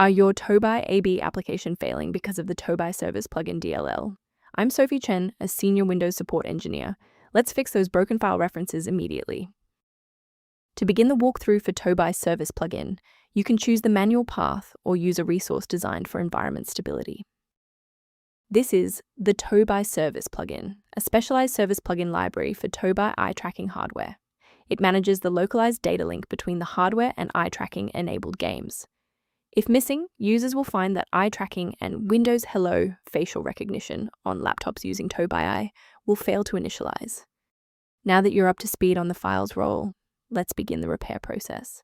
Are your Tobii AB application failing because of the Tobii Service plugin DLL? I'm Sophie Chen, a senior Windows support engineer. Let's fix those broken file references immediately. To begin the walkthrough for Tobii Service plugin, you can choose the manual path or use a resource designed for environment stability. This is the Tobii Service plugin, a specialized service plugin library for Tobii Eye Tracking hardware. It manages the localized data link between the hardware and eye tracking enabled games. If missing, users will find that eye tracking and Windows Hello facial recognition on laptops using Tobii Eye will fail to initialize. Now that you're up to speed on the file's role, let's begin the repair process.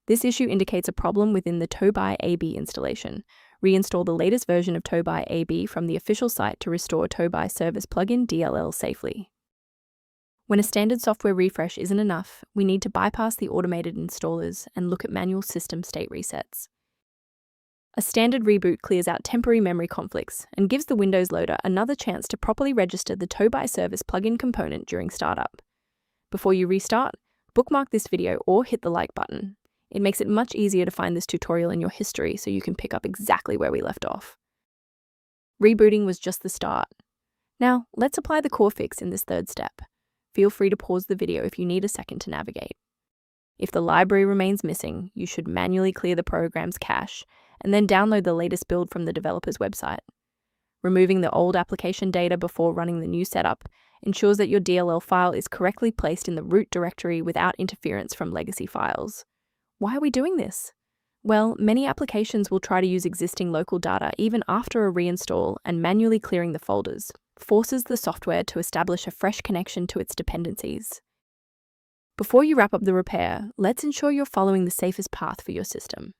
This issue indicates a problem within the Tobii AB installation. Reinstall the latest version of Tobii AB from the official site to restore Tobii Service plugin DLL safely. When a standard software refresh isn't enough, we need to bypass the automated installers and look at manual system state resets. A standard reboot clears out temporary memory conflicts and gives the Windows loader another chance to properly register the Tobii Service plugin component during startup. Before you restart, bookmark this video or hit the like button. It makes it much easier to find this tutorial in your history so you can pick up exactly where we left off. Rebooting was just the start. Now, let's apply the core fix in this third step. Feel free to pause the video if you need a second to navigate. If the library remains missing, you should manually clear the program's cache and then download the latest build from the developer's website. Removing the old application data before running the new setup ensures that your DLL file is correctly placed in the root directory without interference from legacy files. Why are we doing this? Well, many applications will try to use existing local data even after a reinstall, and manually clearing the folders forces the software to establish a fresh connection to its dependencies. Before you wrap up the repair, let's ensure you're following the safest path for your system.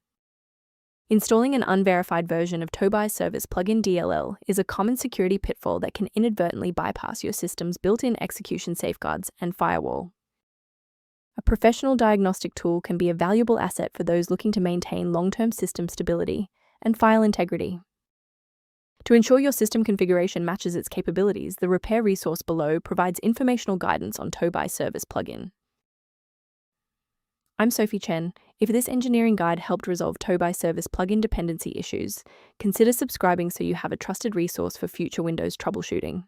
Installing an unverified version of Tobii Service plugin DLL is a common security pitfall that can inadvertently bypass your system's built-in execution safeguards and firewall. A professional diagnostic tool can be a valuable asset for those looking to maintain long-term system stability and file integrity. To ensure your system configuration matches its capabilities, the repair resource below provides informational guidance on Tobii Service plugin. I'm Sophie Chen. If this engineering guide helped resolve Tobii Service plugin dependency issues, consider subscribing so you have a trusted resource for future Windows troubleshooting.